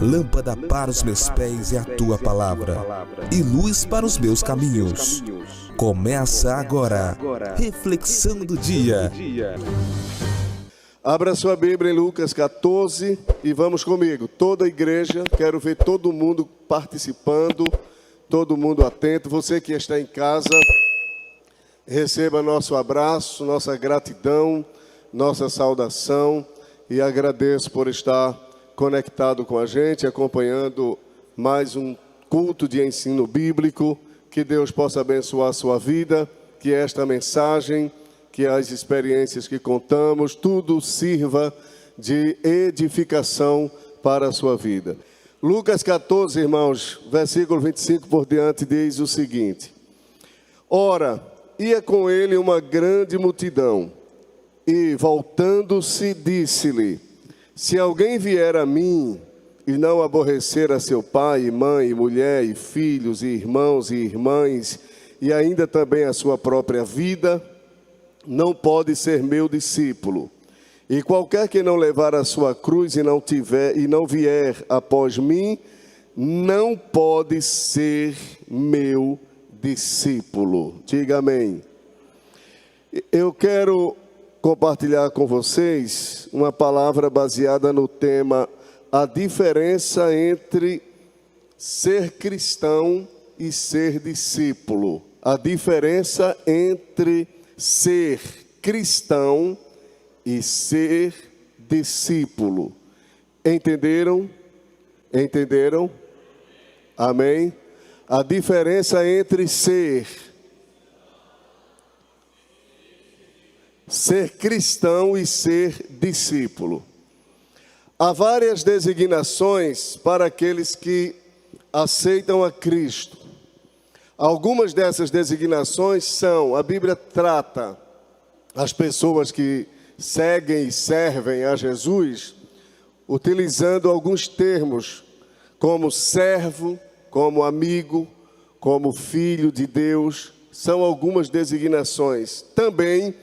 lâmpada para os meus pés é a tua palavra, e luz para os meus caminhos. Começa agora, reflexão do dia. Abra sua Bíblia em Lucas 14 e vamos comigo. Toda a igreja, quero ver todo mundo participando, todo mundo atento. Você que está em casa, receba nosso abraço, nossa gratidão, nossa saudação e agradeço por estar conectado com a gente, acompanhando mais um culto de ensino bíblico. Que Deus possa abençoar a sua vida, que esta mensagem, que as experiências que contamos, tudo sirva de edificação para a sua vida. Lucas 14, irmãos, versículo 25 por diante, diz o seguinte: Ora, ia com ele uma grande multidão, e voltando-se, disse-lhe: Se alguém vier a mim, e não aborrecer a seu pai, e mãe, e mulher, e filhos, e irmãos, e irmãs, e ainda também a sua própria vida, não pode ser meu discípulo. E qualquer que não levar a sua cruz e não vier após mim, não pode ser meu discípulo. Diga amém. Eu quero compartilhar com vocês uma palavra baseada no tema a diferença entre ser cristão e ser discípulo. A diferença entre ser cristão e ser discípulo. Entenderam? Entenderam? Amém? A diferença entre ser cristão e ser discípulo. Há várias designações para aqueles que aceitam a Cristo. Algumas dessas designações são, a Bíblia trata as pessoas que seguem e servem a Jesus, utilizando alguns termos, como servo, como amigo, como filho de Deus, são algumas designações. Também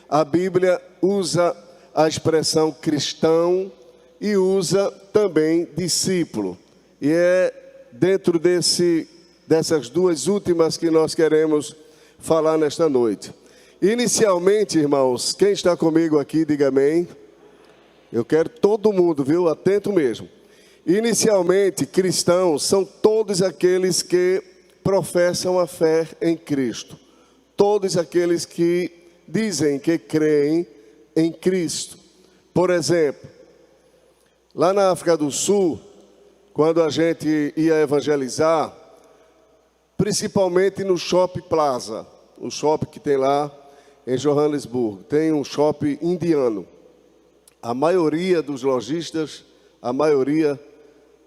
a Bíblia usa a expressão cristão e usa também discípulo. E é dentro dessas duas últimas que nós queremos falar nesta noite. Inicialmente, irmãos, quem está comigo aqui, diga amém. Eu quero todo mundo, viu? Atento mesmo. Inicialmente, cristãos são todos aqueles que professam a fé em Cristo. Todos aqueles que dizem que creem em Cristo. Por exemplo, lá na África do Sul, quando a gente ia evangelizar, principalmente no Shopping Plaza, o shopping que tem lá em Johannesburgo, tem um shopping indiano. A maioria dos lojistas,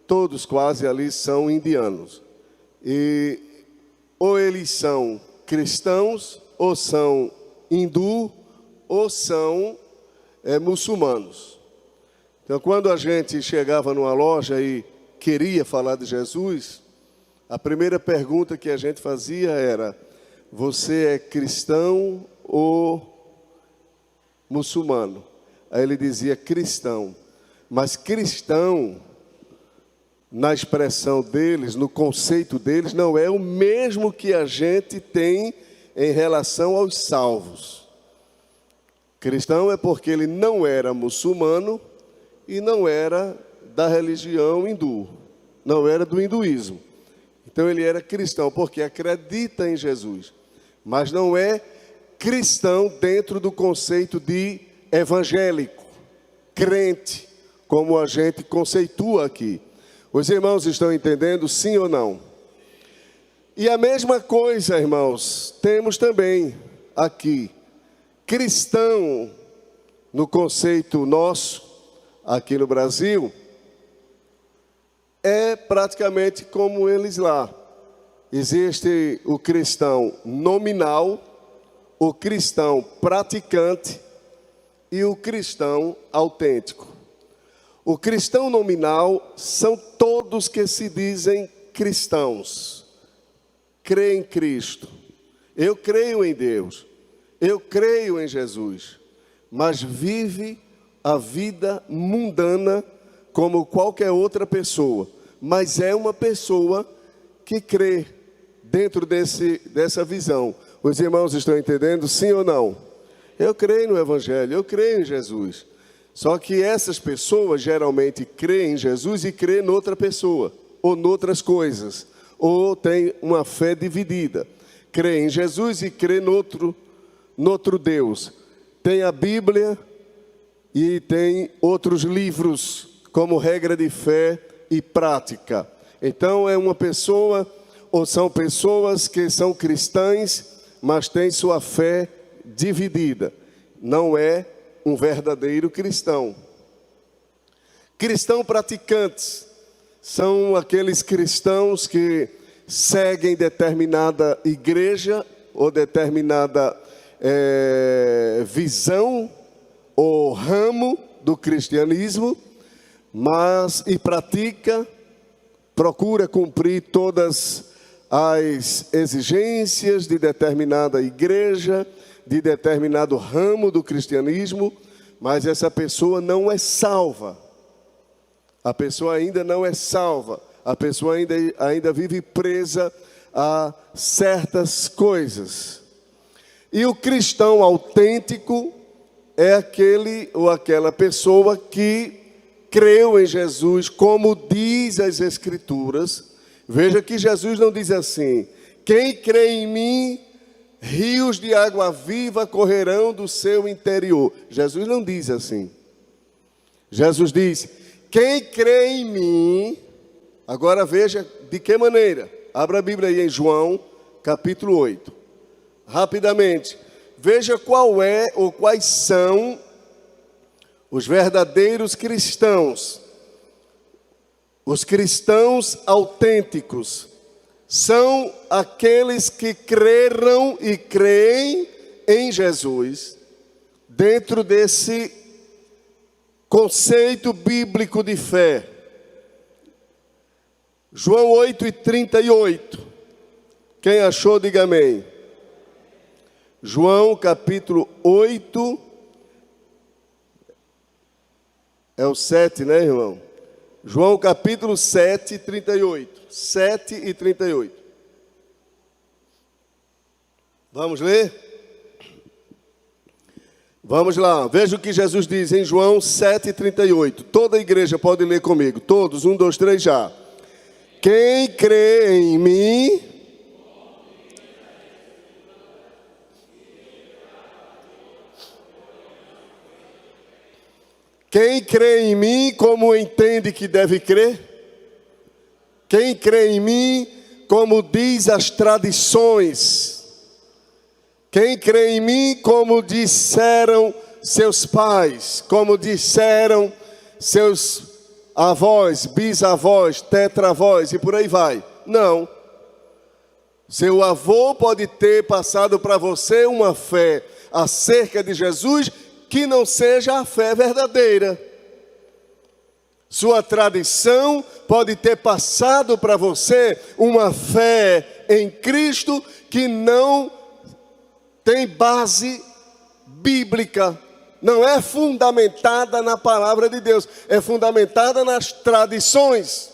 todos quase ali são indianos. E ou eles são cristãos, ou são hindu, ou são muçulmanos. Então, quando a gente chegava numa loja e queria falar de Jesus, a primeira pergunta que a gente fazia era: você é cristão ou muçulmano? Aí ele dizia cristão. Mas cristão, na expressão deles, no conceito deles, não é o mesmo que a gente tem em relação aos salvos. Cristão é porque ele não era muçulmano e não era da religião hindu, não era do hinduísmo. Então ele era cristão porque acredita em Jesus, mas não é cristão dentro do conceito de evangélico, crente, como a gente conceitua aqui. Os irmãos estão entendendo, sim ou não? E a mesma coisa, irmãos, temos também aqui, cristão, no conceito nosso, aqui no Brasil, é praticamente como eles lá. Existe o cristão nominal, o cristão praticante e o cristão autêntico. O cristão nominal são todos que se dizem cristãos. Crê em Cristo. Eu creio em Deus. Eu creio em Jesus. Mas vive a vida mundana como qualquer outra pessoa, mas é uma pessoa que crê dentro dessa visão. Os irmãos estão entendendo, sim ou não? Eu creio no Evangelho, eu creio em Jesus. Só que essas pessoas geralmente creem em Jesus e creem noutra pessoa, ou noutras coisas, ou têm uma fé dividida. Creem em Jesus e creem noutro Deus. Tem a Bíblia e tem outros livros como regra de fé e prática. Então é uma pessoa, ou são pessoas que são cristãs, mas têm sua fé dividida. Não é um verdadeiro cristão. Cristãos praticantes são aqueles cristãos que seguem determinada igreja ou determinada visão ou ramo do cristianismo, mas procura cumprir todas as exigências de determinada igreja, de determinado ramo do cristianismo, mas essa pessoa não é salva. A pessoa ainda não é salva. A pessoa ainda vive presa a certas coisas. E o cristão autêntico é aquele ou aquela pessoa que creu em Jesus, como diz as Escrituras. Veja que Jesus não diz assim: quem crê em mim, rios de água viva correrão do seu interior. Jesus não diz assim. Jesus diz: quem crê em mim. Agora veja de que maneira. Abra a Bíblia aí em João, capítulo 8. Rapidamente. Veja qual é ou quais são os verdadeiros cristãos. Os cristãos autênticos são aqueles que creram e creem em Jesus dentro desse conceito bíblico de fé. João 8:38. Quem achou, diga amém. João capítulo 8. É o 7, né, irmão? João capítulo 7, 38. 7 e 38. Vamos ler? Vamos lá. Veja o que Jesus diz em João 7, 38. Toda a igreja pode ler comigo. Todos, 1, 2, 3, já. Quem crê em mim... Quem crê em mim, como entende que deve crer? Quem crê em mim, como diz as tradições? Quem crê em mim, como disseram seus pais? Como disseram seus avós, bisavós, tetravós e por aí vai? Não. Seu avô pode ter passado para você uma fé acerca de Jesus que não seja a fé verdadeira. Sua tradição pode ter passado para você uma fé em Cristo que não tem base bíblica, não é fundamentada na palavra de Deus, é fundamentada nas tradições.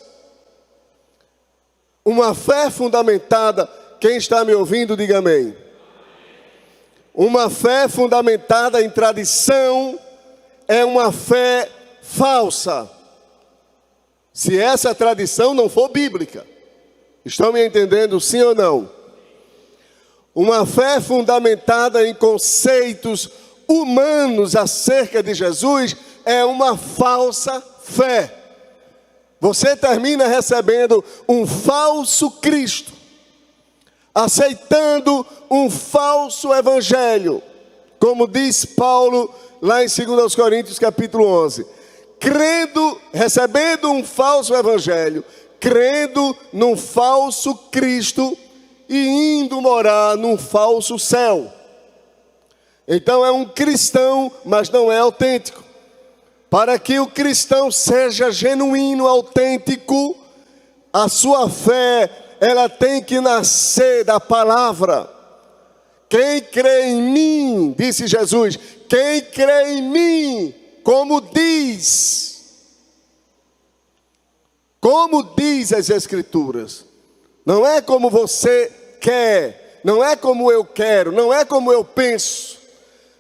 Uma fé fundamentada, quem está me ouvindo, diga amém. Uma fé fundamentada em tradição é uma fé falsa, se essa tradição não for bíblica. Estão me entendendo, sim ou não? Uma fé fundamentada em conceitos humanos acerca de Jesus é uma falsa fé. Você termina recebendo um falso Cristo, aceitando um falso evangelho, como diz Paulo lá em 2 Coríntios capítulo 11, recebendo um falso evangelho, crendo num falso Cristo e indo morar num falso céu. Então é um cristão, mas não é autêntico. Para que o cristão seja genuíno, autêntico, a sua fé, ela tem que nascer da palavra. Quem crê em mim, disse Jesus, quem crê em mim, como diz Como diz as Escrituras. Não é como você quer, não é como eu quero, não é como eu penso,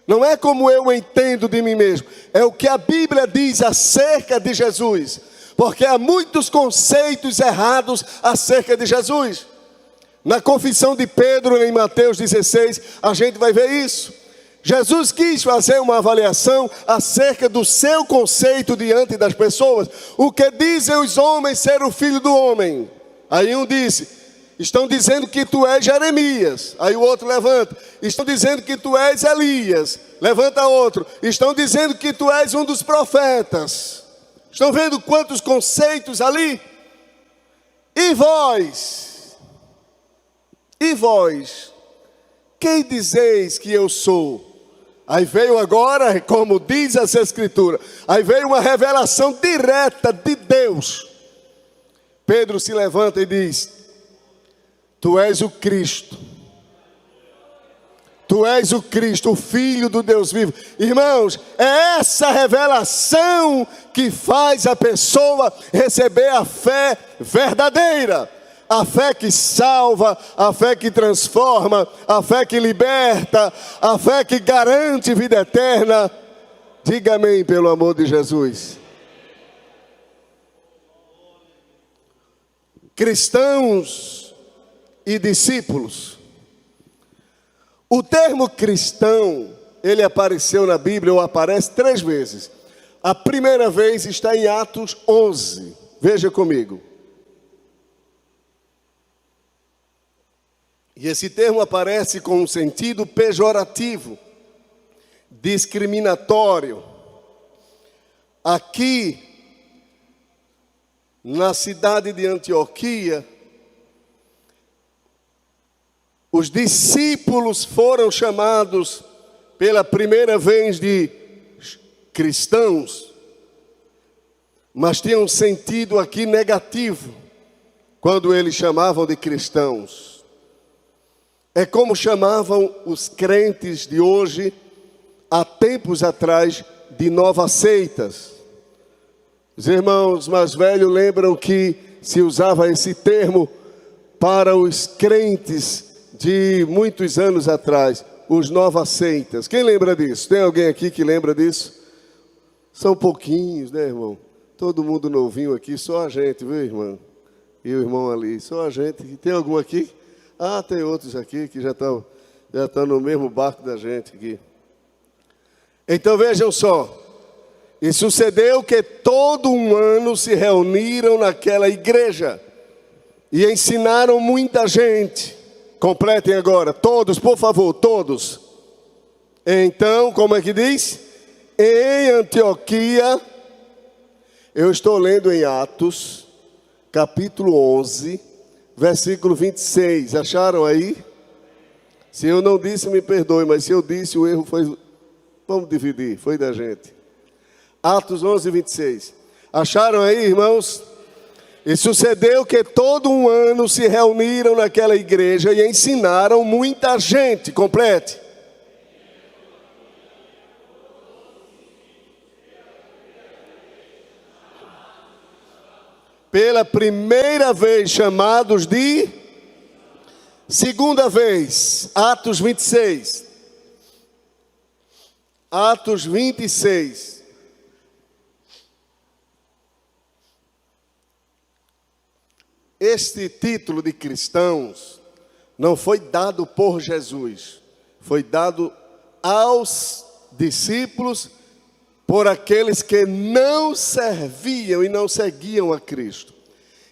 não é como eu entendo de mim mesmo. É o que a Bíblia diz acerca de Jesus. Porque há muitos conceitos errados acerca de Jesus. Na confissão de Pedro, em Mateus 16, a gente vai ver isso. Jesus quis fazer uma avaliação acerca do seu conceito diante das pessoas. O que dizem os homens ser o filho do homem? Aí um disse, estão dizendo que tu és Jeremias. Aí o outro levanta, estão dizendo que tu és Elias. Levanta outro, estão dizendo que tu és um dos profetas. Estão vendo quantos conceitos ali? E vós? E vós? Quem dizeis que eu sou? Aí veio agora, como diz as Escrituras, aí veio uma revelação direta de Deus. Pedro se levanta e diz, tu és o Cristo. Tu és o Cristo, o Filho do Deus vivo. Irmãos, é essa revelação que faz a pessoa receber a fé verdadeira. A fé que salva, a fé que transforma, a fé que liberta, a fé que garante vida eterna. Diga amém, pelo amor de Jesus. Cristãos e discípulos. O termo cristão, ele apareceu na Bíblia, ou aparece 3 vezes. A primeira vez está em Atos 11. Veja comigo. E esse termo aparece com um sentido pejorativo, discriminatório. Aqui, na cidade de Antioquia, os discípulos foram chamados pela primeira vez de cristãos, mas tinha um sentido aqui negativo, quando eles chamavam de cristãos. É como chamavam os crentes de hoje, há tempos atrás, de novas seitas. Os irmãos mais velhos lembram que se usava esse termo para os crentes de muitos anos atrás, os novas seitas. Quem lembra disso? Tem alguém aqui que lembra disso? São pouquinhos, né, irmão? Todo mundo novinho aqui, só a gente, viu, irmão? E o irmão ali, só a gente. Tem algum aqui? Ah, tem outros aqui que já estão no mesmo barco da gente aqui. Então vejam só. E sucedeu que todo um ano se reuniram naquela igreja e ensinaram muita gente. Completem agora, todos, por favor, todos. Então, como é que diz? Em Antioquia, eu estou lendo em Atos, capítulo 11, versículo 26, acharam aí? Se eu não disse, me perdoe, mas se eu disse, o erro foi, vamos dividir, foi da gente. Atos 11, 26. Acharam aí, irmãos? E sucedeu que todo um ano se reuniram naquela igreja e ensinaram muita gente. Complete. Pela primeira vez chamados de, segunda vez, Atos 26. Atos 26. Este título de cristãos não foi dado por Jesus, foi dado aos discípulos por aqueles que não serviam e não seguiam a Cristo,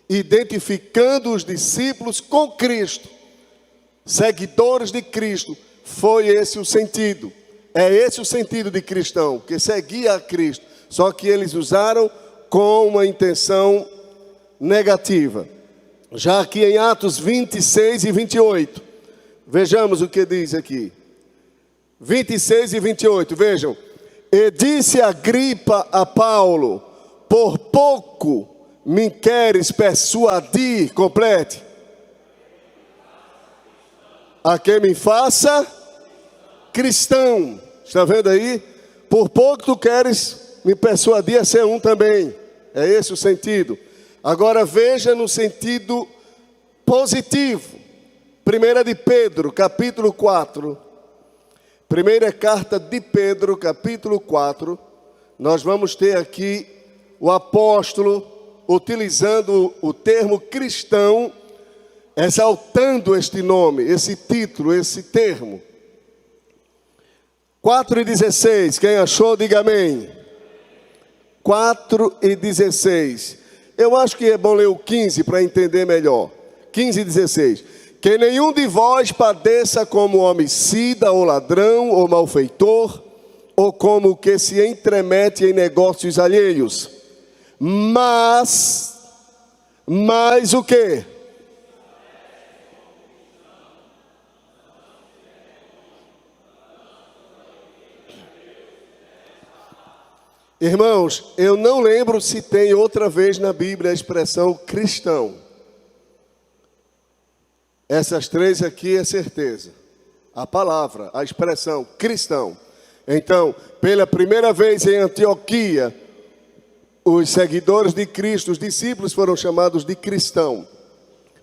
identificando os discípulos com Cristo, seguidores de Cristo. Foi esse o sentido, é esse o sentido de cristão, que seguia a Cristo, só que eles usaram com uma intenção negativa. Já aqui em Atos 26 e 28, vejamos o que diz aqui, 26 e 28, vejam. E disse Agripa a Paulo, por pouco me queres persuadir, complete, a que me faça cristão. Está vendo aí? Por pouco tu queres me persuadir a ser um também. É esse o sentido. Agora veja no sentido positivo. 1 de Pedro, capítulo 4. Primeira carta de Pedro, capítulo 4. Nós vamos ter aqui o apóstolo utilizando o termo cristão, exaltando este nome, esse título, esse termo. 4:16, quem achou, diga amém. 4:16. Eu acho que é bom ler o 15 para entender melhor. 15:16. Que nenhum de vós padeça como homicida, ou ladrão, ou malfeitor, ou como o que se entremete em negócios alheios. Mas o quê? Irmãos, eu não lembro se tem outra vez na Bíblia a expressão cristão. Essas três aqui é certeza. A palavra, a expressão cristão. Então, pela primeira vez em Antioquia, os seguidores de Cristo, os discípulos, foram chamados de cristão.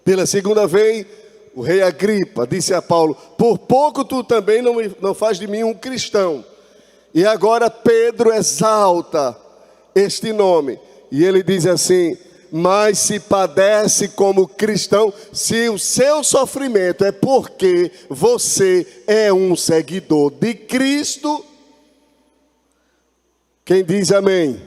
Pela segunda vez, o rei Agripa disse a Paulo: por pouco tu também não faz de mim um cristão. E agora Pedro exalta este nome. E ele diz assim: mas se padece como cristão, se o seu sofrimento é porque você é um seguidor de Cristo. Quem diz amém?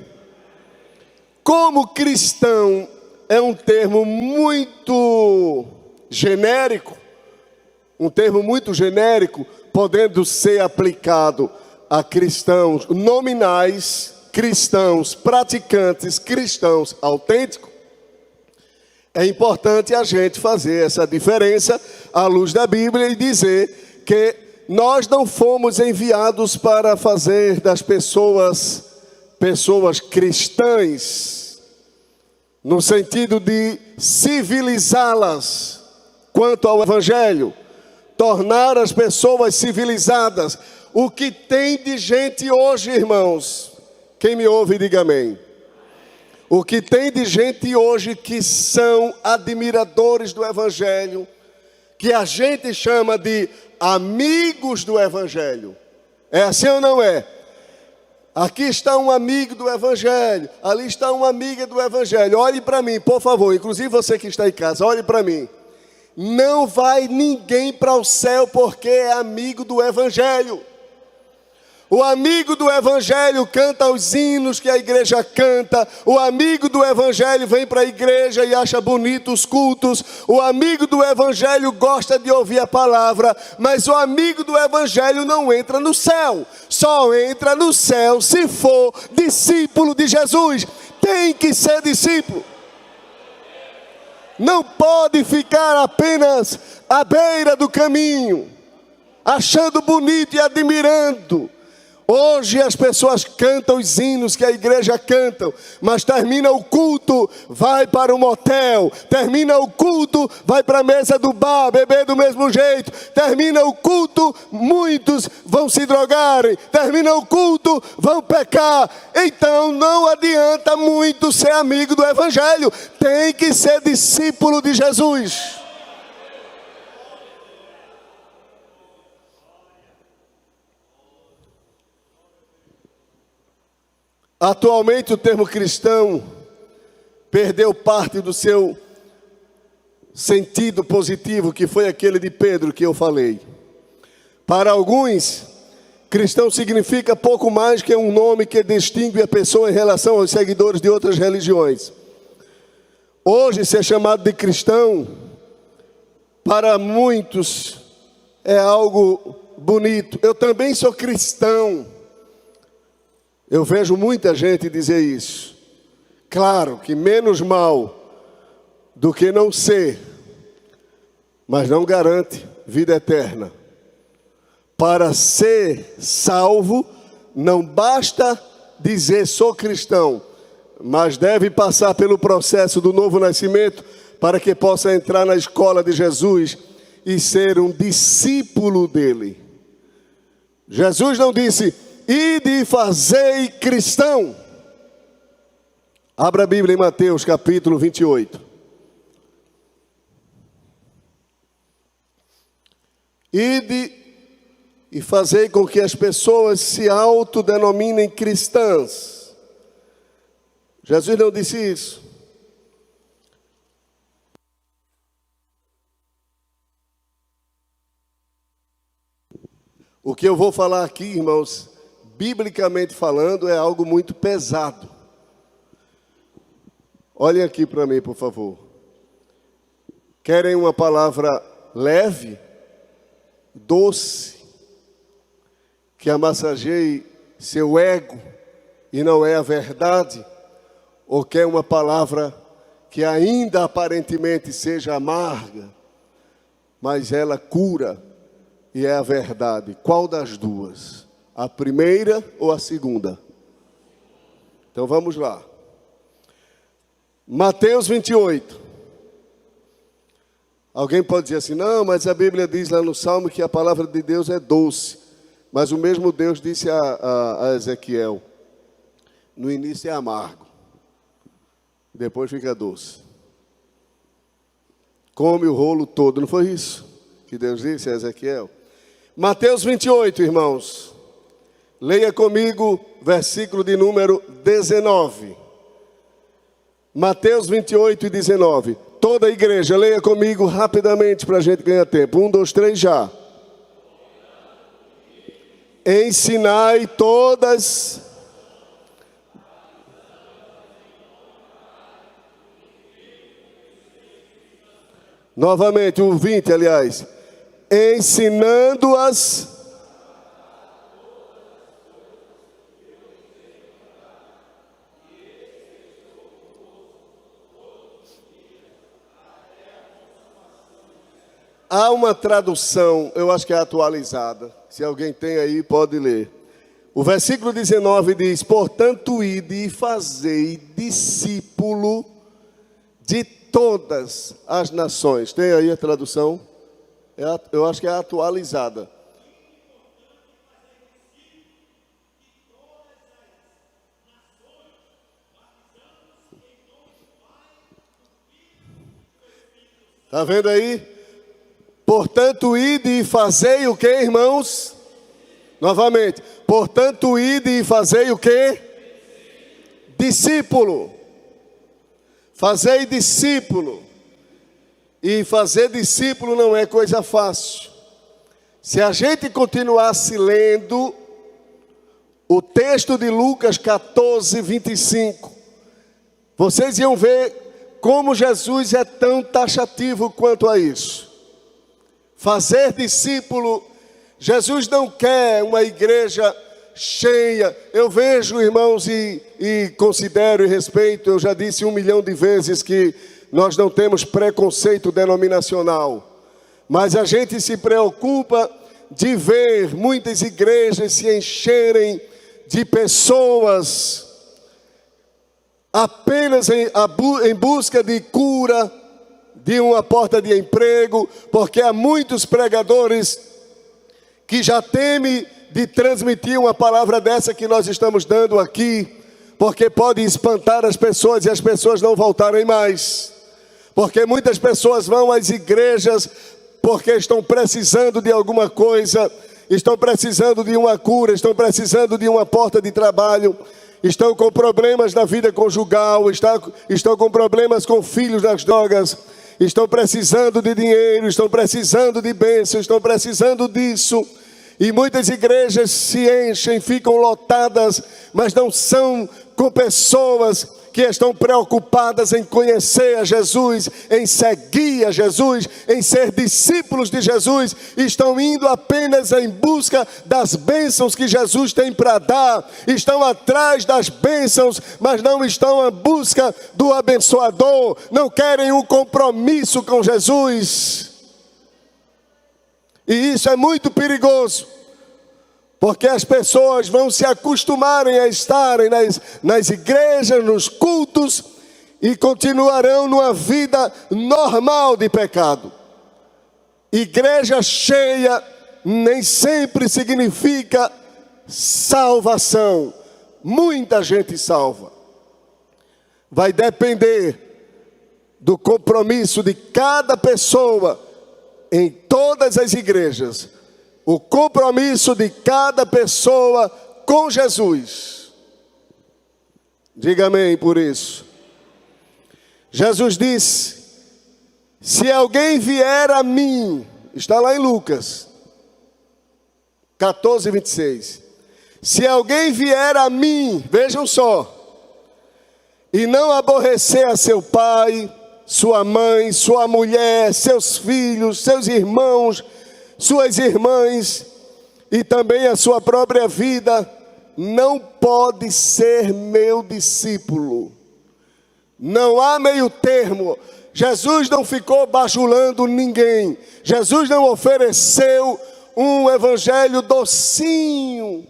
Como cristão é um termo muito genérico, podendo ser aplicado a cristãos nominais, cristãos praticantes, cristãos autênticos. É importante a gente fazer essa diferença à luz da Bíblia e dizer que nós não fomos enviados para fazer das pessoas cristãs, no sentido de civilizá-las quanto ao Evangelho, tornar as pessoas civilizadas. O que tem de gente hoje, irmãos, quem me ouve, diga amém. O que tem de gente hoje que são admiradores do Evangelho, que a gente chama de amigos do Evangelho. É assim ou não é? Aqui está um amigo do Evangelho, ali está uma amiga do Evangelho. Olhe para mim, por favor, inclusive você que está em casa, olhe para mim. Não vai ninguém para o céu porque é amigo do Evangelho. O amigo do Evangelho canta os hinos que a igreja canta. O amigo do Evangelho vem para a igreja e acha bonito os cultos. O amigo do Evangelho gosta de ouvir a palavra. Mas o amigo do Evangelho não entra no céu. Só entra no céu se for discípulo de Jesus. Tem que ser discípulo. Não pode ficar apenas à beira do caminho, achando bonito e admirando. Hoje as pessoas cantam os hinos que a igreja canta, mas termina o culto, vai para o motel, termina o culto, vai para a mesa do bar, beber do mesmo jeito, termina o culto, muitos vão se drogarem, termina o culto, vão pecar. Então não adianta muito ser amigo do Evangelho, tem que ser discípulo de Jesus. Atualmente o termo cristão perdeu parte do seu sentido positivo, que foi aquele de Pedro que eu falei. Para alguns, cristão significa pouco mais que um nome que distingue a pessoa em relação aos seguidores de outras religiões. Hoje ser chamado de cristão, para muitos, é algo bonito. Eu também sou cristão. Eu vejo muita gente dizer isso. Claro que menos mal do que não ser, mas não garante vida eterna. Para ser salvo, não basta dizer sou cristão, mas deve passar pelo processo do novo nascimento para que possa entrar na escola de Jesus e ser um discípulo dele. Jesus não disse: ide e fazei cristão. Abra a Bíblia em Mateus capítulo 28. Ide e fazei com que as pessoas se autodenominem cristãs. Jesus não disse isso. O que eu vou falar aqui, irmãos, biblicamente falando, é algo muito pesado. Olhem aqui para mim, por favor. Querem uma palavra leve, doce, que amassageie seu ego e não é a verdade? Ou quer uma palavra que ainda aparentemente seja amarga, mas ela cura e é a verdade? Qual das duas? A primeira ou a segunda? Então vamos lá. Mateus 28. Alguém pode dizer assim, não, mas a Bíblia diz lá no Salmo que a palavra de Deus é doce. Mas o mesmo Deus disse a Ezequiel, no início é amargo, depois fica doce. Come o rolo todo, não foi isso que Deus disse a Ezequiel? Mateus 28, irmãos. Leia comigo, versículo de número 19. Mateus 28 e 19. Toda a igreja, leia comigo rapidamente para a gente ganhar tempo. 1, 2, 3, já. Ensinai todas... Novamente, o 20, aliás. Ensinando-as... Há uma tradução, eu acho que é atualizada. Se alguém tem aí, pode ler. O versículo 19 diz: portanto, ide e fazei discípulo de todas as nações. Tem aí a tradução? Eu acho que é atualizada. Está vendo aí? Portanto, ide e fazei o que, irmãos? Novamente. Portanto, ide e fazei o que? Discípulo. Fazei discípulo. E fazer discípulo não é coisa fácil. Se a gente continuasse lendo o texto de Lucas 14, 25, vocês iam ver como Jesus é tão taxativo quanto a isso. Fazer discípulo, Jesus não quer uma igreja cheia. Eu vejo, irmãos, e considero e respeito, eu já disse 1 milhão de vezes que nós não temos preconceito denominacional. Mas a gente se preocupa de ver muitas igrejas se encherem de pessoas apenas em busca de cura, de uma porta de emprego, porque há muitos pregadores que já temem de transmitir uma palavra dessa que nós estamos dando aqui, porque pode espantar as pessoas e as pessoas não voltarem mais. Porque muitas pessoas vão às igrejas porque estão precisando de alguma coisa, estão precisando de uma cura, estão precisando de uma porta de trabalho, estão com problemas na vida conjugal, estão com problemas com filhos nas drogas, estão precisando de dinheiro, estão precisando de bênção, estão precisando disso. E muitas igrejas se enchem, ficam lotadas, mas não são com pessoas que estão preocupadas em conhecer a Jesus, em seguir a Jesus, em ser discípulos de Jesus. Estão indo apenas em busca das bênçãos que Jesus tem para dar. Estão atrás das bênçãos, mas não estão em busca do abençoador. Não querem um compromisso com Jesus. E isso é muito perigoso, porque as pessoas vão se acostumarem a estarem nas igrejas, nos cultos, e continuarão numa vida normal de pecado. Igreja cheia nem sempre significa salvação. Muita gente salva. vai depender do compromisso de cada pessoa em todas as igrejas. O compromisso de cada pessoa com Jesus. Diga amém por isso. Jesus disse: se alguém vier a mim, está lá em Lucas 14, 26. Se alguém vier a mim, vejam só, e não aborrecer a seu pai, sua mãe, sua mulher, seus filhos, seus irmãos, suas irmãs, e também a sua própria vida, não pode ser meu discípulo. Não há meio termo. Jesus não ficou bajulando ninguém. Jesus não ofereceu um evangelho docinho,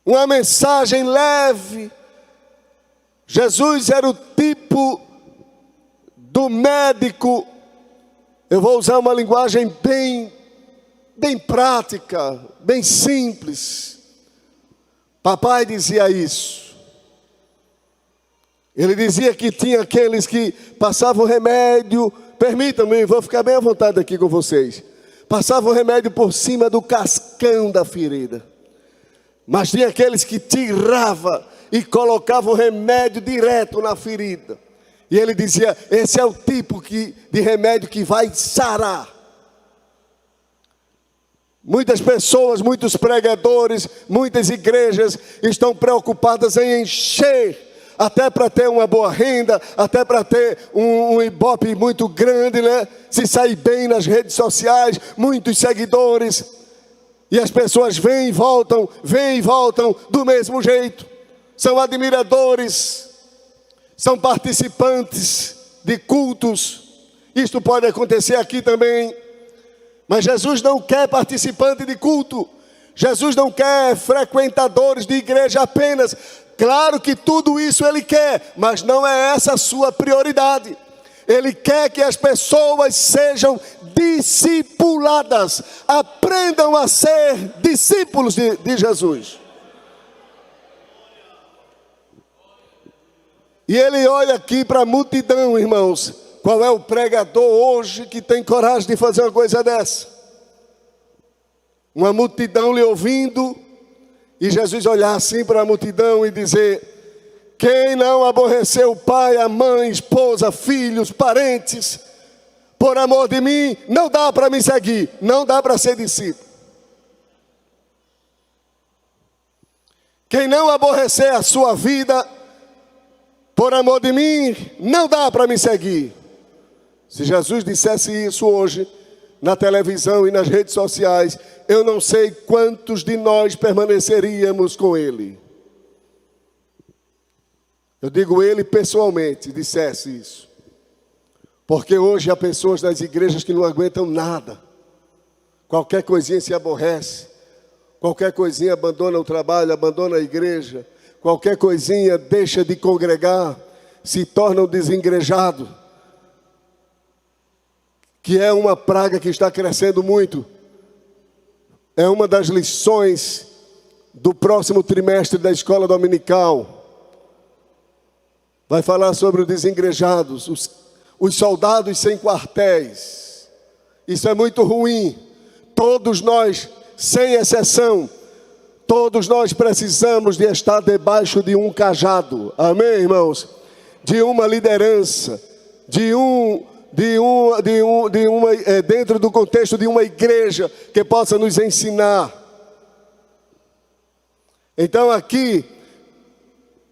uma mensagem leve. Jesus era o tipo do médico, eu vou usar uma linguagem bem prática, bem simples. Papai dizia isso. Ele dizia que tinha aqueles que passavam remédio, permitam-me, vou ficar bem à vontade aqui com vocês. Passavam remédio por cima do cascão da ferida. Mas tinha aqueles que tiravam e colocavam remédio direto na ferida. E ele dizia, esse é o tipo de remédio que vai sarar. Muitas pessoas, muitos pregadores, muitas igrejas estão preocupadas em encher, até para ter uma boa renda, até para ter um ibope muito grande, né? Se sair bem nas redes sociais, muitos seguidores. E as pessoas vêm e voltam do mesmo jeito. São admiradores, são participantes de cultos. Isto pode acontecer aqui também. Mas Jesus não quer participante de culto. Jesus não quer frequentadores de igreja apenas. Claro que tudo isso Ele quer, mas não é essa a sua prioridade. Ele quer que as pessoas sejam discipuladas, aprendam a ser discípulos de Jesus. E Ele olha aqui para a multidão, irmãos. Qual é o pregador hoje que tem coragem de fazer uma coisa dessa? Uma multidão lhe ouvindo, e Jesus olhar assim para a multidão e dizer: quem não aborreceu o pai, a mãe, esposa, filhos, parentes, por amor de mim, não dá para me seguir, não dá para ser discípulo. Quem não aborrecer a sua vida, por amor de mim, não dá para me seguir. Se Jesus dissesse isso hoje, na televisão e nas redes sociais, eu não sei quantos de nós permaneceríamos com Ele. Eu digo Ele pessoalmente, dissesse isso. Porque hoje há pessoas nas igrejas que não aguentam nada. Qualquer coisinha se aborrece. Qualquer coisinha abandona o trabalho, abandona a igreja. Qualquer coisinha deixa de congregar, se torna um desengrejado. Que é uma praga que está crescendo muito. É uma das lições do próximo trimestre da escola dominical. Vai falar sobre os desengrejados, os soldados sem quartéis. Isso é muito ruim. Todos nós, sem exceção, todos nós precisamos de estar debaixo de um cajado. Amém, irmãos? De uma liderança, dentro do contexto de uma igreja que possa nos ensinar. Então aqui,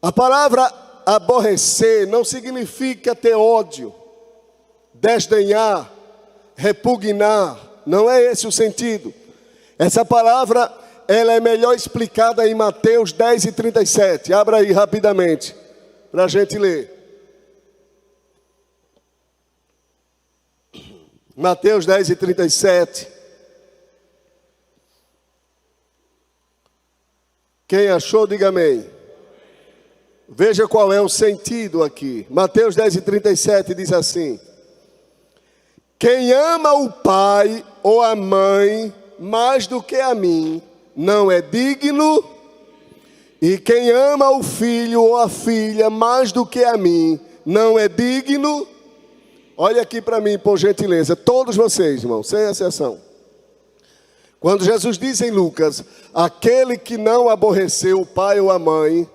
a palavra aborrecer não significa ter ódio, desdenhar, repugnar. Não é esse o sentido. Essa palavra, ela é melhor explicada em Mateus 10 e 37. Abra aí rapidamente, para a gente ler. Mateus 10 e 37. Quem achou, diga amém. Veja qual é o sentido aqui. Mateus 10 e 37 diz assim: quem ama o pai ou a mãe mais do que a mim, não é digno, E quem ama o filho ou a filha mais do que a mim, não é digno. Olha aqui para mim, por gentileza, todos vocês, irmãos, sem exceção. Quando Jesus diz em Lucas, aquele que não aborreceu o pai ou a mãe,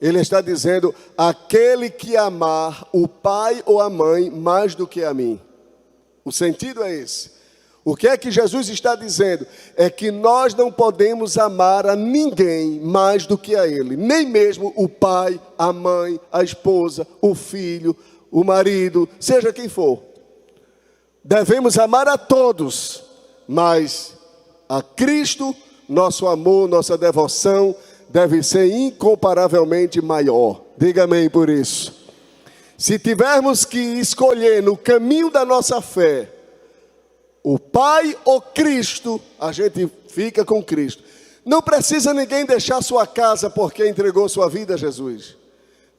ele está dizendo, aquele que amar o pai ou a mãe mais do que a mim. O sentido é esse. O que é que Jesus está dizendo? É que nós não podemos amar a ninguém mais do que a ele. Nem mesmo o pai, a mãe, a esposa, o filho, o marido, seja quem for. Devemos amar a todos, mas a Cristo, nosso amor, nossa devoção deve ser incomparavelmente maior. Diga amém por isso. Se tivermos que escolher no caminho da nossa fé, o Pai ou Cristo, a gente fica com Cristo. Não precisa ninguém deixar sua casa porque entregou sua vida a Jesus.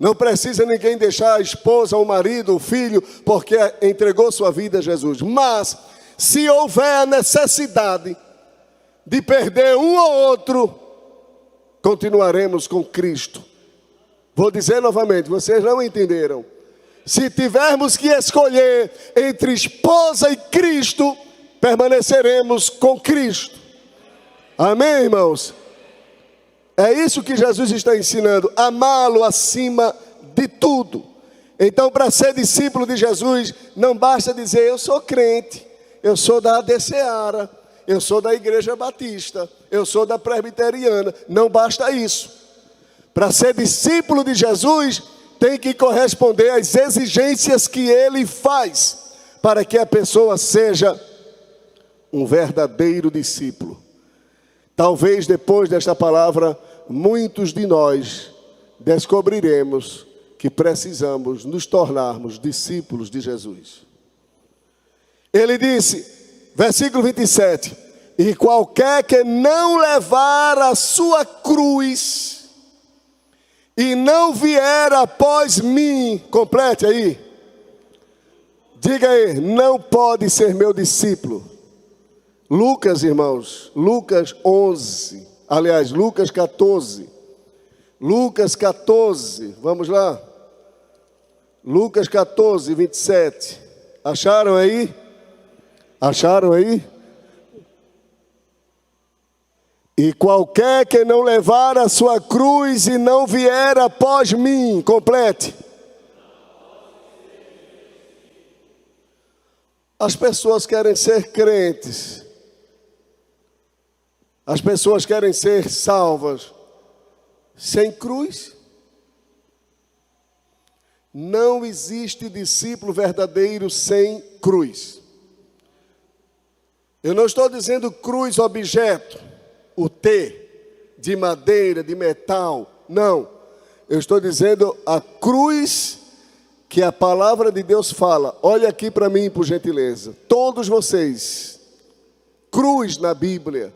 Não precisa ninguém deixar a esposa, o marido, o filho, porque entregou sua vida a Jesus. Mas, se houver a necessidade de perder um ou outro, continuaremos com Cristo. Vou dizer novamente, vocês não entenderam. Se tivermos que escolher entre esposa e Cristo, permaneceremos com Cristo. Amém, irmãos? É isso que Jesus está ensinando, amá-lo acima de tudo. Então, para ser discípulo de Jesus, não basta dizer, eu sou crente, eu sou da ADCeara, eu sou da Igreja Batista, eu sou da Presbiteriana. Não basta isso. Para ser discípulo de Jesus, tem que corresponder às exigências que ele faz, para que a pessoa seja um verdadeiro discípulo. Talvez depois desta palavra, muitos de nós descobriremos que precisamos nos tornarmos discípulos de Jesus. Ele disse, versículo 27, e qualquer que não levar a sua cruz e não vier após mim, complete aí, diga aí, não pode ser meu discípulo. Lucas, irmãos, Lucas 11, aliás, Lucas 14, Lucas 14, vamos lá, Lucas 14, 27, acharam aí? Acharam aí? E qualquer que não levar a sua cruz e não vier após mim, complete. As pessoas querem ser crentes. As pessoas querem ser salvas sem cruz. Não existe discípulo verdadeiro sem cruz. Eu não estou dizendo cruz objeto, o T, de madeira, de metal. Não. Eu estou dizendo a cruz que a palavra de Deus fala. Olha aqui para mim, por gentileza. Todos vocês, cruz na Bíblia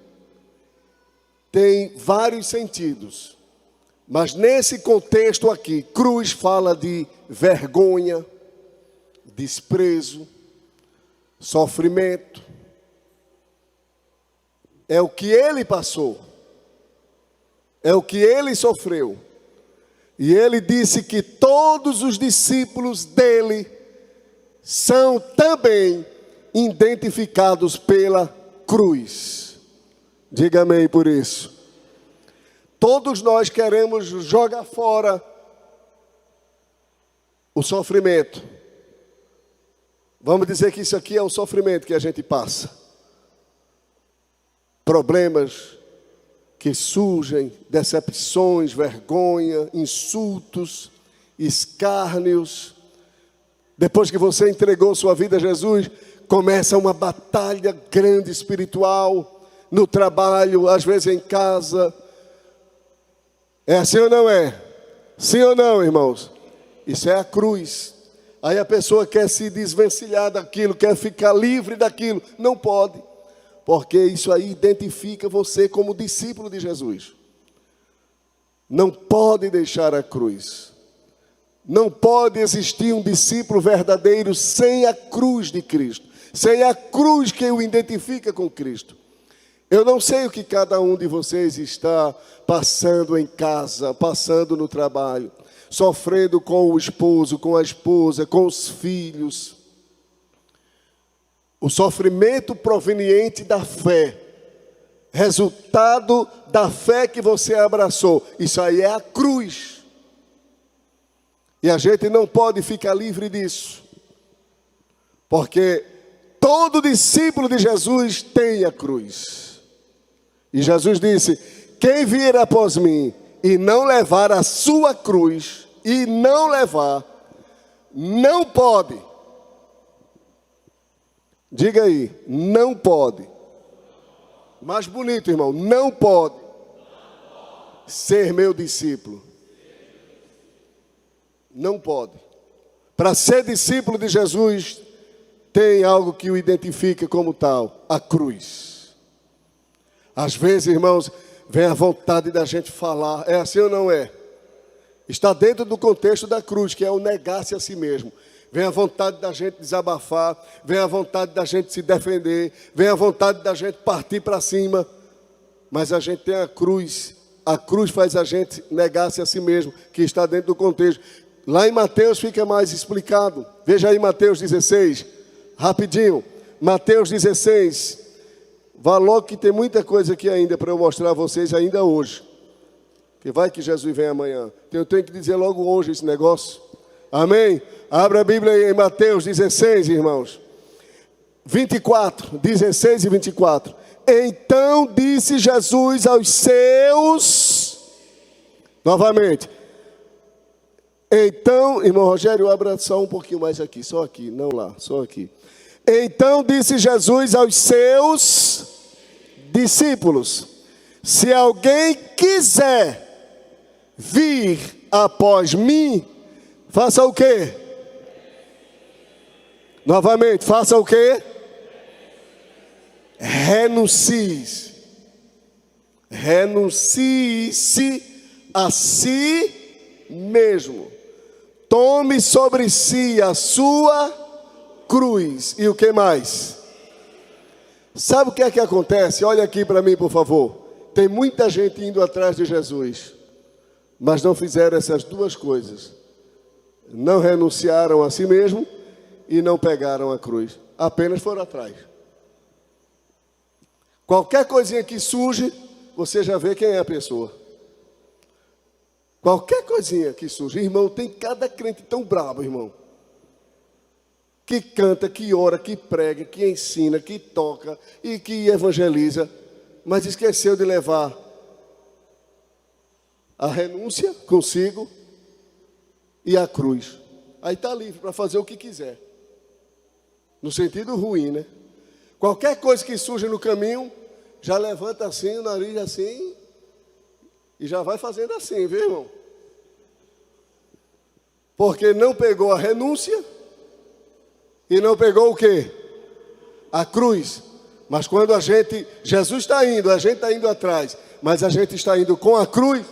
tem vários sentidos, mas nesse contexto aqui, cruz fala de vergonha, desprezo, sofrimento. É o que ele passou, é o que ele sofreu. E ele disse que todos os discípulos dele são também identificados pela cruz. Diga amém por isso. Todos nós queremos jogar fora o sofrimento. Vamos dizer que isso aqui é o sofrimento que a gente passa. Problemas que surgem, decepções, vergonha, insultos, escárnios. Depois que você entregou sua vida a Jesus, começa uma batalha grande espiritual. No trabalho, às vezes em casa. É assim ou não é? Sim ou não, irmãos? Isso é a cruz. Aí a pessoa quer se desvencilhar daquilo, quer ficar livre daquilo. Não pode, porque isso aí identifica você como discípulo de Jesus. Não pode deixar a cruz. Não pode existir um discípulo verdadeiro sem a cruz de Cristo. Sem a cruz que o identifica com Cristo. Eu não sei o que cada um de vocês está passando em casa, passando no trabalho, sofrendo com o esposo, com a esposa, com os filhos. O sofrimento proveniente da fé, resultado da fé que você abraçou, isso aí é a cruz. E a gente não pode ficar livre disso, porque todo discípulo de Jesus tem a cruz. E Jesus disse: quem vier após mim e não levar a sua cruz, e não levar, não pode. Diga aí, não pode. Mais bonito, irmão, não pode ser meu discípulo. Não pode. Para ser discípulo de Jesus, tem algo que o identifica como tal: a cruz. Às vezes, irmãos, vem a vontade da gente falar, é assim ou não é? Está dentro do contexto da cruz, que é o negar-se a si mesmo. Vem a vontade da gente desabafar, vem a vontade da gente se defender, vem a vontade da gente partir para cima. Mas a gente tem a cruz faz a gente negar-se a si mesmo, que está dentro do contexto. Lá em Mateus fica mais explicado. Veja aí Mateus 16, rapidinho. Mateus 16, vá logo que tem muita coisa aqui ainda para eu mostrar a vocês ainda hoje. Que vai que Jesus vem amanhã. Eu tenho que dizer logo hoje esse negócio. Amém? Abra a Bíblia aí em Mateus 16, irmãos. 24, 16 e 24. Então disse Jesus aos seus... Novamente. Então, irmão Rogério, abra só um pouquinho mais aqui. Só aqui, não lá, só aqui. Então disse Jesus aos seus discípulos: se alguém quiser vir após mim, faça o quê? Novamente, faça o quê? Renuncie. Renuncie-se a si mesmo. Tome sobre si a sua cruz. E o que mais? Sabe o que é que acontece? Olha aqui para mim, por favor. Tem muita gente indo atrás de Jesus, mas não fizeram essas duas coisas. Não renunciaram a si mesmo e não pegaram a cruz. Apenas foram atrás. Qualquer coisinha que surge, você já vê quem é a pessoa. Qualquer coisinha que surge. Irmão, tem cada crente tão brabo, irmão, que canta, que ora, que prega, que ensina, que toca e que evangeliza, mas esqueceu de levar a renúncia consigo e a cruz. Aí está livre para fazer o que quiser. No sentido ruim, né? Qualquer coisa que surge no caminho, já levanta assim, o nariz assim, e já vai fazendo assim, viu, irmão? Porque não pegou a renúncia e não pegou o quê? A cruz. Mas quando Jesus está indo, a gente está indo atrás, mas a gente está indo com a cruz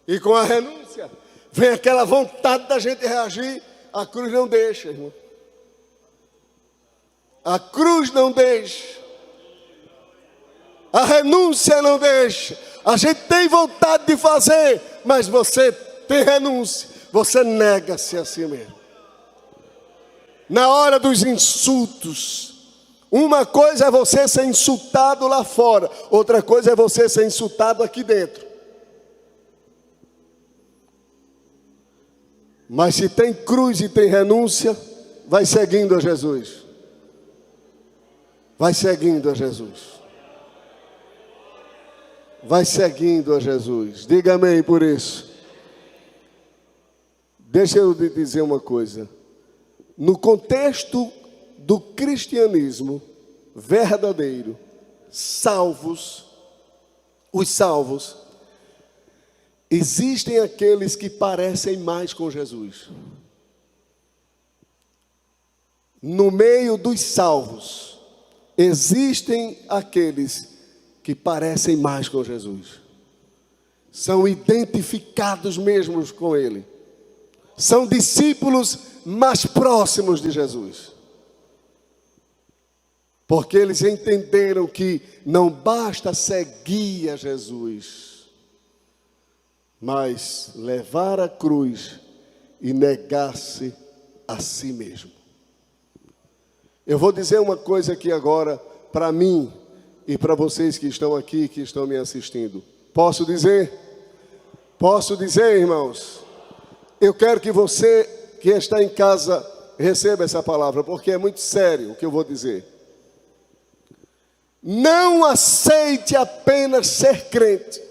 e com a renúncia, vem aquela vontade da gente reagir, a cruz não deixa, irmão. A cruz não deixa. A renúncia não deixa. A gente tem vontade de fazer, mas você tem renúncia. Você nega-se a si mesmo. Na hora dos insultos, uma coisa é você ser insultado lá fora, outra coisa é você ser insultado aqui dentro. Mas se tem cruz e tem renúncia, vai seguindo a Jesus. Vai seguindo a Jesus. Vai seguindo a Jesus. Diga amém por isso. Deixa eu lhe dizer uma coisa. No contexto do cristianismo verdadeiro, os salvos, existem aqueles que parecem mais com Jesus. No meio dos salvos, existem aqueles que parecem mais com Jesus. São identificados mesmo com Ele. São discípulos mais próximos de Jesus. porque eles entenderam que não basta seguir a Jesus, mas levar a cruz e negar-se a si mesmo. Eu vou dizer uma coisa aqui agora, para mim e para vocês que estão aqui, que estão me assistindo. Posso dizer? Posso dizer, irmãos? Eu quero que você que está em casa receba essa palavra, porque é muito sério o que eu vou dizer. Não aceite apenas ser crente.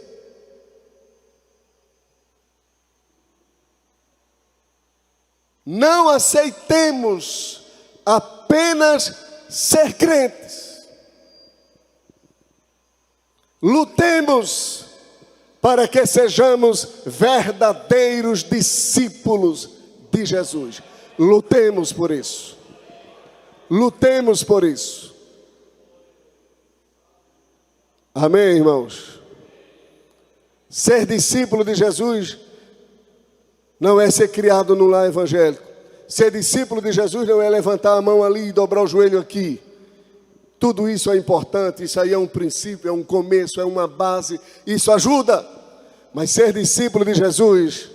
Não aceitemos apenas ser crentes. Lutemos para que sejamos verdadeiros discípulos de Jesus. Lutemos por isso. Lutemos por isso. Amém, irmãos? Ser discípulo de Jesus não é ser criado no lar evangélico. Ser discípulo de Jesus não é levantar a mão ali e dobrar o joelho aqui. Tudo isso é importante, isso aí é um princípio, é um começo, é uma base, isso ajuda. Mas ser discípulo de Jesus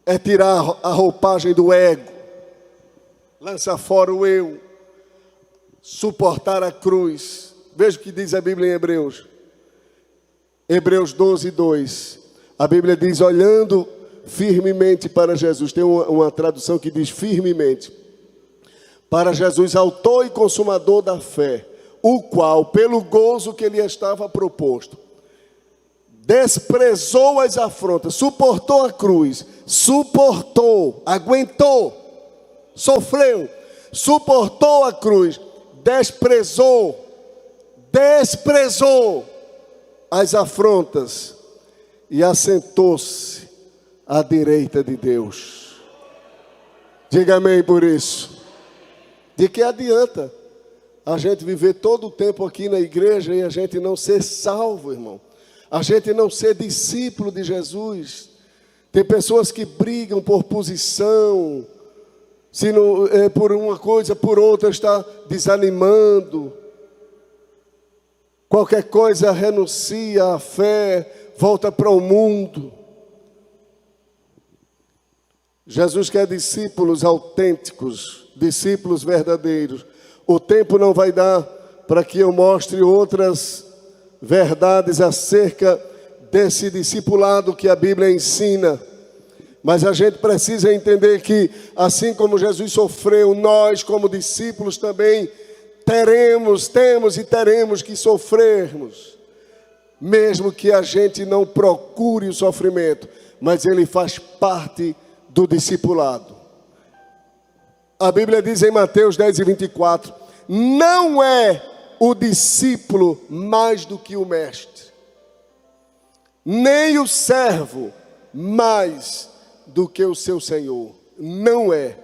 é tirar a roupagem do ego, lançar fora o eu, suportar a cruz. Veja o que diz a Bíblia em Hebreus. Hebreus 12, 2. A Bíblia diz, olhando firmemente para Jesus. Tem uma tradução que diz firmemente. Para Jesus, autor e consumador da fé, o qual, pelo gozo que lhe estava proposto, desprezou as afrontas, suportou a cruz, suportou, aguentou, sofreu, suportou a cruz, desprezou as afrontas e assentou-se à direita de Deus. Diga amém por isso. De que adianta a gente viver todo o tempo aqui na igreja e a gente não ser salvo, irmão? A gente não ser discípulo de Jesus. Tem pessoas que brigam por posição, se não, por uma coisa, por outra está desanimando. Qualquer coisa renuncia à fé, volta para o mundo. Jesus quer discípulos autênticos, discípulos verdadeiros. O tempo não vai dar para que eu mostre outras verdades acerca desse discipulado que a Bíblia ensina. Mas a gente precisa entender que, assim como Jesus sofreu, nós como discípulos também temos e teremos que sofrermos. Mesmo que a gente não procure o sofrimento, mas ele faz parte do discipulado. A Bíblia diz em Mateus 10 e 24, não é o discípulo mais do que o mestre, nem o servo mais do que o seu Senhor. Não é.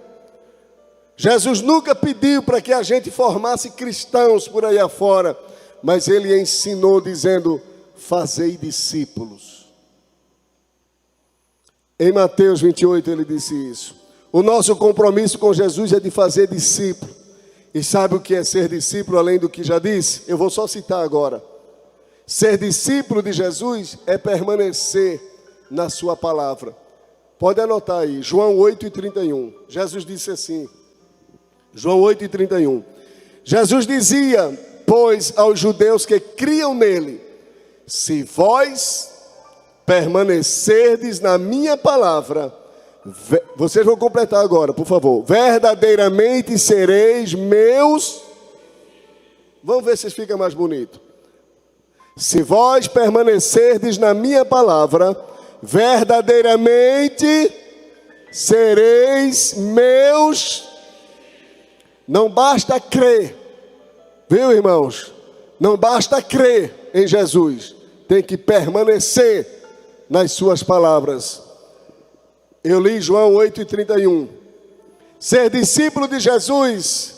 Jesus nunca pediu para que a gente formasse cristãos por aí afora, mas ele ensinou dizendo, fazei discípulos. Em Mateus 28 ele disse isso. O nosso compromisso com Jesus é de fazer discípulo. E sabe o que é ser discípulo, além do que já disse? Eu vou só citar agora. Ser discípulo de Jesus é permanecer na sua palavra. Pode anotar aí, João 8 e 31. Jesus disse assim, João 8 e 31. Jesus dizia, pois, aos judeus que criam nele, se vós permanecerdes na minha palavra, vocês vão completar agora, por favor. Verdadeiramente sereis meus. Vamos ver se fica mais bonito. Se vós permanecerdes na minha palavra, verdadeiramente sereis meus. Não basta crer, viu, irmãos? Não basta crer em Jesus, tem que permanecer nas suas palavras. Eu li João 8 e 31. Ser discípulo de Jesus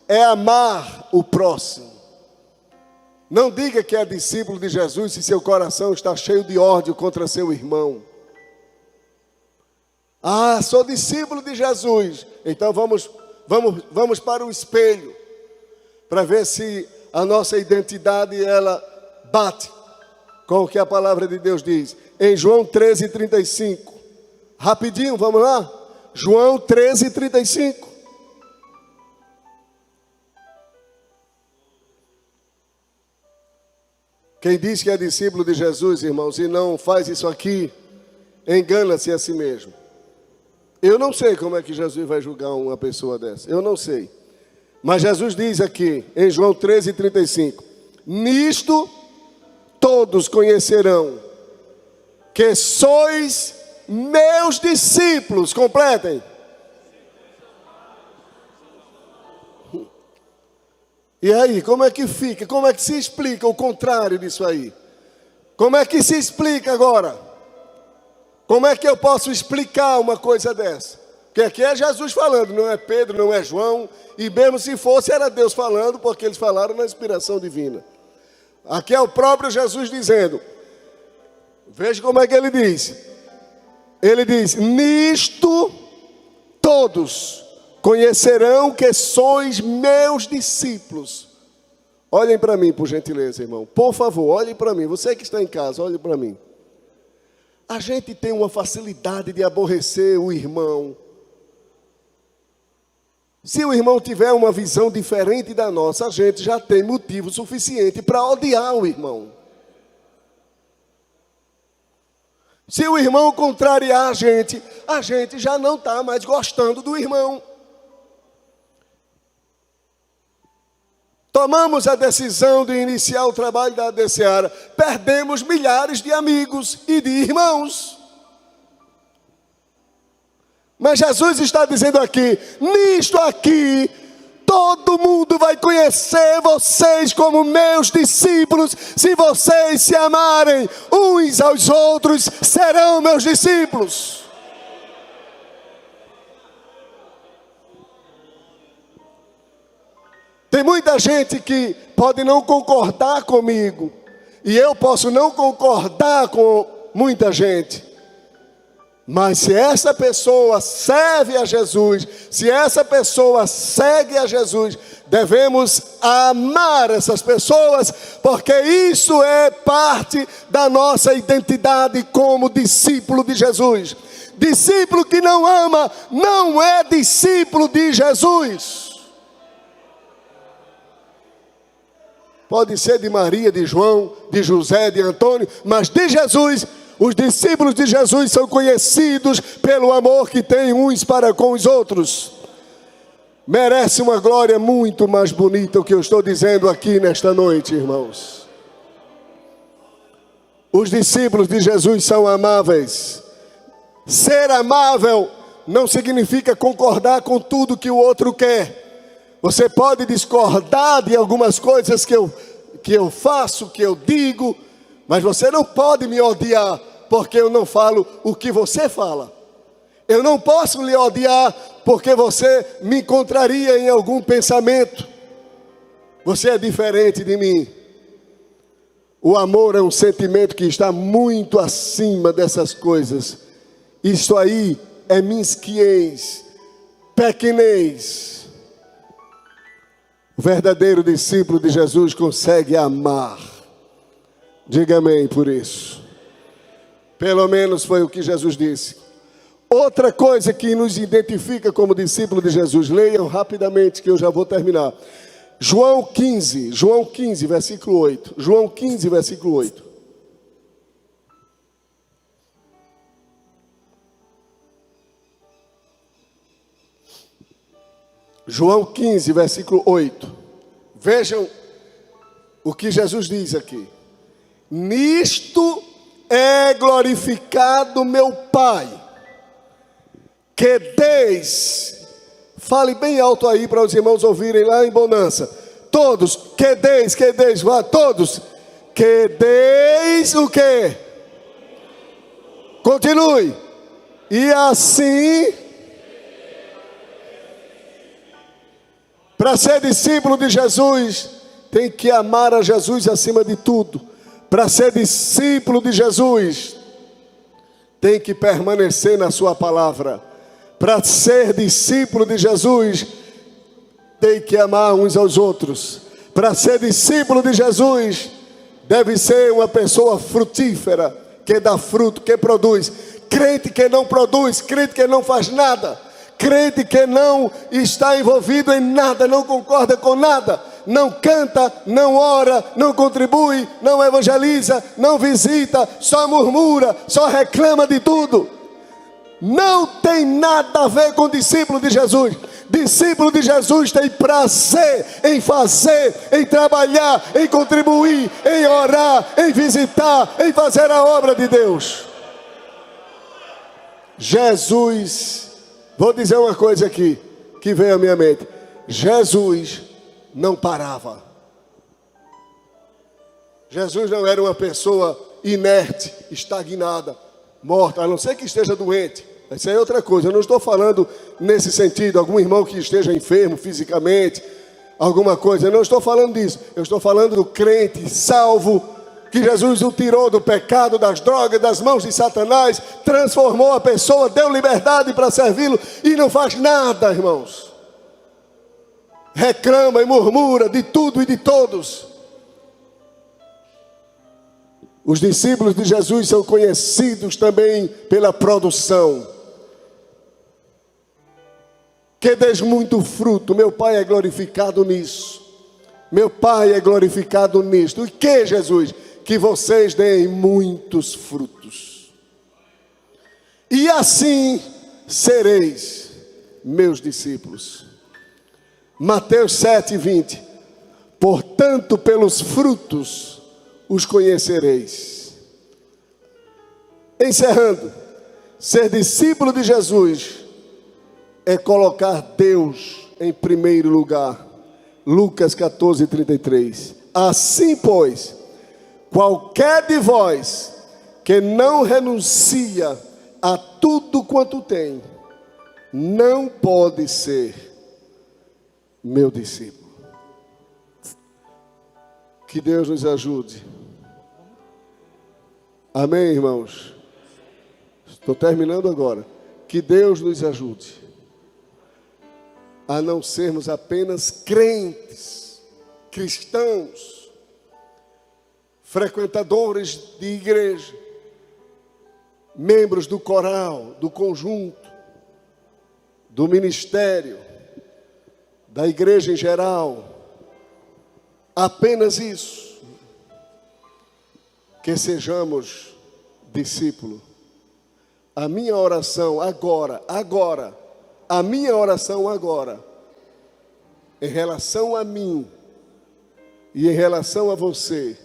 é amar o próximo. Não diga que é discípulo de Jesus se seu coração está cheio de ódio contra seu irmão. Ah, sou discípulo de Jesus. Então vamos para o espelho. para ver se a nossa identidade ela bate com o que a palavra de Deus diz. Em João 13:35. Rapidinho, vamos lá? João 13:35. Quem diz que é discípulo de Jesus, irmãos, e não faz isso aqui, engana-se a si mesmo. Eu não sei como é que Jesus vai julgar uma pessoa dessa. Eu não sei. Mas Jesus diz aqui, em João 13:35. Nisto todos conhecerão que sois meus discípulos. Completem. E aí, como é que fica? Como é que se explica o contrário disso aí? Como é que se explica agora? Como é que eu posso explicar uma coisa dessa? Porque aqui é Jesus falando, não é Pedro, não é João. E mesmo se fosse, era Deus falando, porque eles falaram na inspiração divina. Aqui é o próprio Jesus dizendo. Veja como é que ele diz. Ele diz, nisto todos conhecerão que sois meus discípulos. Olhem para mim, por gentileza, irmão. Por favor, olhem para mim. Você que está em casa, olhe para mim. A gente tem uma facilidade de aborrecer o irmão. Se o irmão tiver uma visão diferente da nossa, a gente já tem motivo suficiente para odiar o irmão. Se o irmão contrariar a gente já não está mais gostando do irmão. Tomamos a decisão de iniciar o trabalho da ADCEara, perdemos milhares de amigos e de irmãos. Mas Jesus está dizendo aqui, nisto aqui, todo mundo vai conhecer vocês como meus discípulos, se vocês se amarem uns aos outros, serão meus discípulos. Tem muita gente que pode não concordar comigo, e eu posso não concordar com muita gente, mas se essa pessoa serve a Jesus, se essa pessoa segue a Jesus, devemos amar essas pessoas, porque isso é parte da nossa identidade como discípulo de Jesus. Discípulo que não ama, não é discípulo de Jesus. Pode ser de Maria, de João, de José, de Antônio, mas de Jesus, os discípulos de Jesus são conhecidos pelo amor que têm uns para com os outros. Merece uma glória muito mais bonita o que eu estou dizendo aqui nesta noite, irmãos. Os discípulos de Jesus são amáveis. Ser amável não significa concordar com tudo que o outro quer. Você pode discordar de algumas coisas que eu faço, que eu digo, mas você não pode me odiar, porque eu não falo o que você fala. Eu não posso lhe odiar, porque você me contraria em algum pensamento. Você é diferente de mim. O amor é um sentimento que está muito acima dessas coisas. Isso aí é mesquinhez, pequenez. O verdadeiro discípulo de Jesus consegue amar. Diga amém por isso. Pelo menos foi o que Jesus disse. Outra coisa que nos identifica como discípulo de Jesus, leiam rapidamente que eu já vou terminar. João 15, versículo 8. João 15, versículo 8. João 15, versículo 8. Vejam o que Jesus diz aqui. Nisto é glorificado meu Pai, que deis, fale bem alto aí para os irmãos ouvirem lá em Bonança. Todos, que deis, vá, todos. Que deis o quê? Continue. E assim... Para ser discípulo de Jesus, tem que amar a Jesus acima de tudo. Para ser discípulo de Jesus, tem que permanecer na sua palavra. Para ser discípulo de Jesus, tem que amar uns aos outros. Para ser discípulo de Jesus, deve ser uma pessoa frutífera, que dá fruto, que produz. Crente que não produz, crente que não faz nada, crente que não está envolvido em nada, não concorda com nada, não canta, não ora, não contribui, não evangeliza, não visita, só murmura, só reclama de tudo. Não tem nada a ver com discípulo de Jesus. Discípulo de Jesus tem prazer em fazer, em trabalhar, em contribuir, em orar, em visitar, em fazer a obra de Deus. Jesus, vou dizer uma coisa aqui que veio à minha mente. Jesus não parava. Jesus não era uma pessoa inerte, estagnada, morta, a não ser que esteja doente. Isso é outra coisa. Eu não estou falando nesse sentido, algum irmão que esteja enfermo fisicamente, alguma coisa. Eu não estou falando disso. Eu estou falando do crente salvo, que Jesus o tirou do pecado, das drogas, das mãos de Satanás, transformou a pessoa, deu liberdade para servi-lo e não faz nada, irmãos. Reclama e murmura de tudo e de todos. Os discípulos de Jesus são conhecidos também pela produção. Que deis muito fruto, meu Pai é glorificado nisso. Meu Pai é glorificado nisto. E que, Jesus? Que vocês deem muitos frutos. E assim sereis meus discípulos. Mateus 7:20. Portanto, pelos frutos os conhecereis. Encerrando, ser discípulo de Jesus é colocar Deus em primeiro lugar. Lucas 14:33. Assim, pois, qualquer de vós que não renuncia a tudo quanto tem, não pode ser meu discípulo. Que Deus nos ajude. Amém, irmãos? Estou terminando agora. Que Deus nos ajude a não sermos apenas crentes, cristãos, frequentadores de igreja, membros do coral, do conjunto, do ministério, da igreja em geral. Apenas isso. Que sejamos discípulos. A minha oração agora, a minha oração agora, em relação a mim e em relação a você,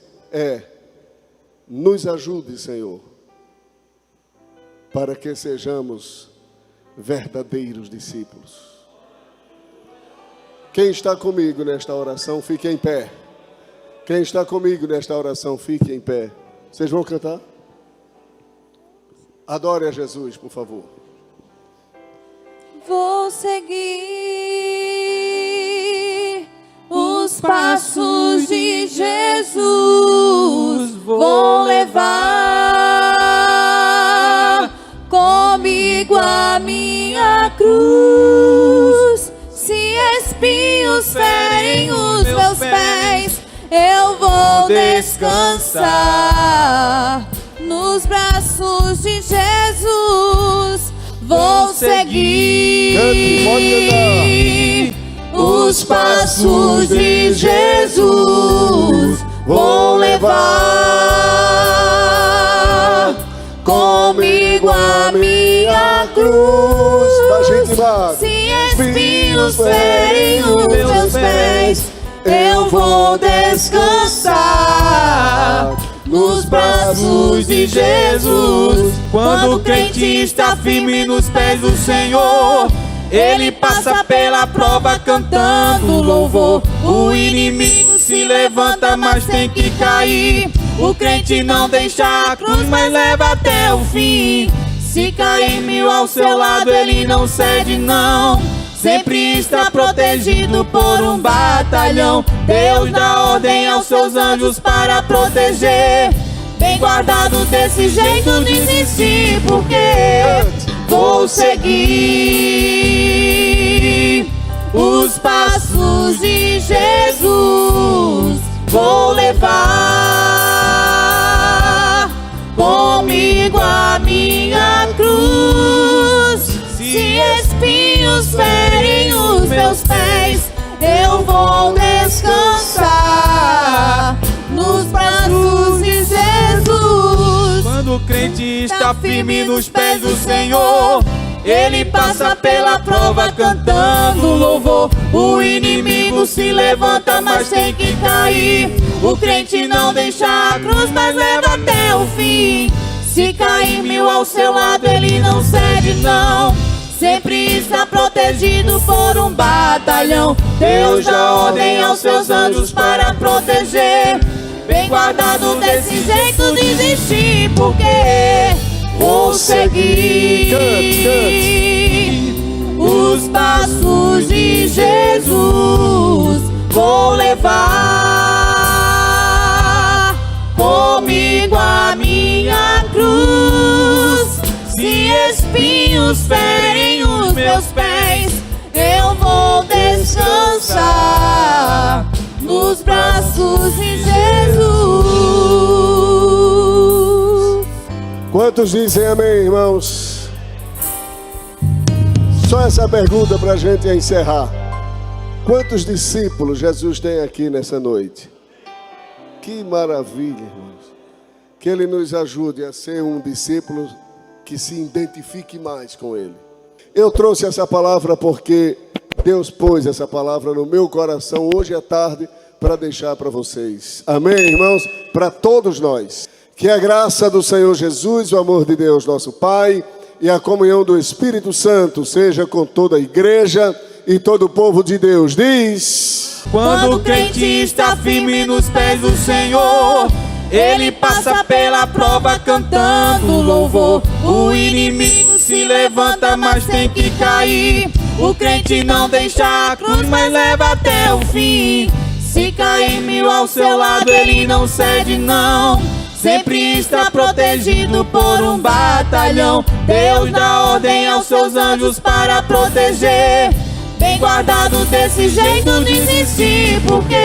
nos ajude, Senhor, para que sejamos verdadeiros discípulos. Quem está comigo nesta oração, fique em pé. Quem está comigo nesta oração, fique em pé. Vocês vão cantar? Adore a Jesus, por favor. Vou seguir os passos de Jesus. Vou levar comigo a minha cruz. Se espinhos ferem os meus pés, eu vou descansar nos braços de Jesus. Vou seguir os passos de Jesus. Vou levar comigo a minha cruz. Se espinhos ferem os meus pés, eu vou descansar nos braços de Jesus. Quando o crente está firme nos pés do Senhor, ele passa pela prova cantando louvor. O inimigo se levanta, mas tem que cair. O crente não deixa a cruz, mas leva até o fim. Se cair 1000 ao seu lado, ele não cede não. Sempre está protegido por um batalhão. Deus dá ordem aos seus anjos para proteger. Bem guardado desse jeito, desisti, porque vou seguir os passos espinhos ferem os meus pés, eu vou descansar nos braços de Jesus. Quando o crente está firme nos pés do Senhor, ele passa pela prova cantando louvor. O inimigo se levanta, mas tem que cair. O crente não deixa a cruz, mas leva até o fim. Se cair 1000 ao seu lado, ele não cede não. Sempre está protegido por um batalhão. Deus dá ordem aos seus anjos para proteger. Bem guardado, desse jeito desistir, porque vou seguir os passos de Jesus. Vou levar comigo a minha cruz. Se espinhos ferem os meus pés, eu vou descansar nos braços de Jesus. Quantos dizem amém, irmãos? Só essa pergunta para a gente encerrar. Quantos discípulos Jesus tem aqui nessa noite? Que maravilha, irmãos. Que Ele nos ajude a ser um discípulo que se identifique mais com Ele. Eu trouxe essa palavra porque Deus pôs essa palavra no meu coração hoje à tarde para deixar para vocês. Amém, irmãos? Para todos nós. Que a graça do Senhor Jesus, o amor de Deus, nosso Pai, e a comunhão do Espírito Santo seja com toda a igreja e todo o povo de Deus. Diz: quando o crente está firme nos pés do Senhor, ele passa pela prova cantando louvor. O inimigo se levanta, mas tem que cair. O crente não deixa a cruz, mas leva até o fim. Se cair 1000 ao seu lado, ele não cede não. Sempre está protegido por um batalhão. Deus dá ordem aos seus anjos para proteger. Bem guardado, desse jeito desistir, porque